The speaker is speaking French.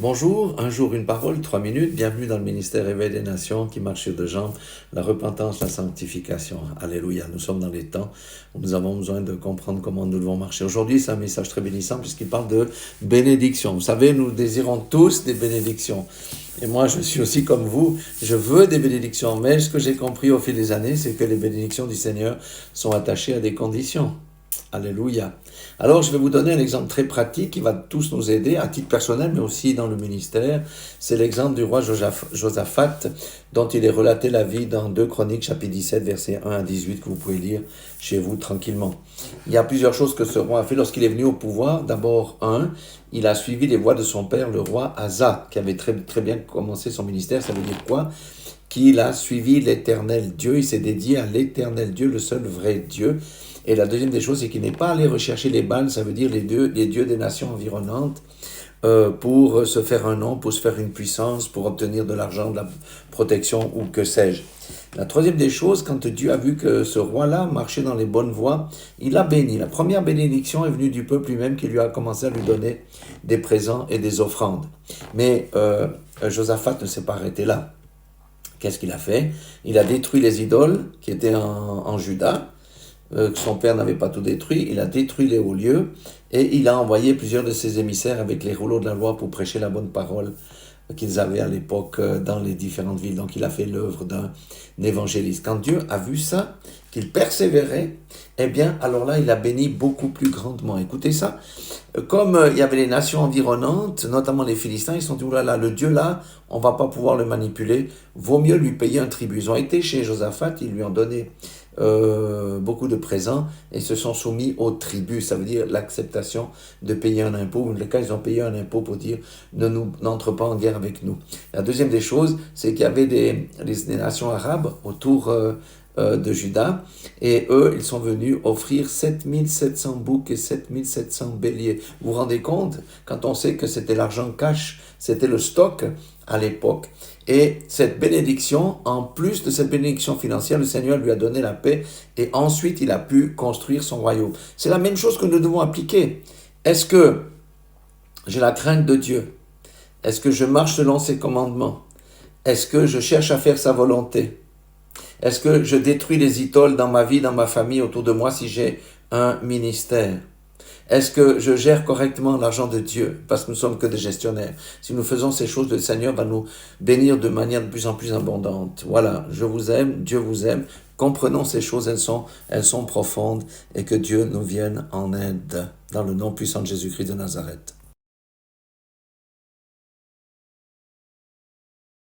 Bonjour, un jour une parole, 3 minutes, bienvenue dans le ministère Éveil des Nations qui marche sur deux jambes, la repentance, la sanctification. Alléluia, nous sommes dans les temps où nous avons besoin de comprendre comment nous devons marcher. Aujourd'hui, c'est un message très bénissant puisqu'il parle de bénédiction. Vous savez, nous désirons tous des bénédictions. Et moi, je suis aussi comme vous, je veux des bénédictions, mais ce que j'ai compris au fil des années, c'est que les bénédictions du Seigneur sont attachées à des conditions. Alléluia. Alors, je vais vous donner un exemple très pratique qui va tous nous aider, à titre personnel, mais aussi dans le ministère. C'est l'exemple du roi Josaphat, dont il est relaté la vie dans 2 Chroniques, chapitre 17, versets 1 à 18, que vous pouvez lire chez vous tranquillement. Il y a plusieurs choses que ce roi a fait lorsqu'il est venu au pouvoir. D'abord, il a suivi les voies de son père, le roi Asa, qui avait très, très bien commencé son ministère. Ça veut dire quoi? Qu'il a suivi l'éternel Dieu, il s'est dédié à l'éternel Dieu, le seul vrai Dieu. Et la deuxième des choses, c'est qu'il n'est pas allé rechercher les Baals, ça veut dire les dieux des nations environnantes, pour se faire un nom, pour se faire une puissance, pour obtenir de l'argent, de la protection ou que sais-je. La troisième des choses, quand Dieu a vu que ce roi-là marchait dans les bonnes voies, il l'a béni. La première bénédiction est venue du peuple lui-même qui lui a commencé à lui donner des présents et des offrandes. Mais Josaphat ne s'est pas arrêté là. Qu'est-ce qu'il a fait? Il a détruit les idoles qui étaient en Juda, que son père n'avait pas tout détruit, il a détruit les hauts lieux, et il a envoyé plusieurs de ses émissaires avec les rouleaux de la loi pour prêcher la bonne parole qu'ils avaient à l'époque dans les différentes villes. Donc il a fait l'œuvre d'un évangéliste. Quand Dieu a vu ça, qu'il persévérait, eh bien, alors là, il a béni beaucoup plus grandement. Écoutez ça, comme il y avait les nations environnantes, notamment les Philistins, ils sont dit, oulala, le Dieu là, on va pas pouvoir le manipuler, vaut mieux lui payer un tribut. Ils ont été chez Josaphat, ils lui ont donné beaucoup de présents et se sont soumis au tribut, ça veut dire l'acceptation de payer un impôt. Dans le cas, ils ont payé un impôt pour dire n'entre pas en guerre avec nous. La deuxième des choses, c'est qu'il y avait des nations arabes autour de Juda, et eux, ils sont venus offrir 7700 boucs et 7700 béliers. Vous vous rendez compte? Quand on sait que c'était l'argent cash, c'était le stock à l'époque. Et cette bénédiction, en plus de cette bénédiction financière, le Seigneur lui a donné la paix, et ensuite il a pu construire son royaume. C'est la même chose que nous devons appliquer. Est-ce que j'ai la crainte de Dieu? Est-ce que je marche selon ses commandements? Est-ce que je cherche à faire sa volonté? Est-ce que je détruis les idoles dans ma vie, dans ma famille, autour de moi si j'ai un ministère? Est-ce que je gère correctement l'argent de Dieu? Parce que nous sommes que des gestionnaires. Si nous faisons ces choses, le Seigneur va nous bénir de manière de plus en plus abondante. Voilà, je vous aime, Dieu vous aime. Comprenons ces choses, elles sont profondes, et que Dieu nous vienne en aide. Dans le nom puissant de Jésus-Christ de Nazareth.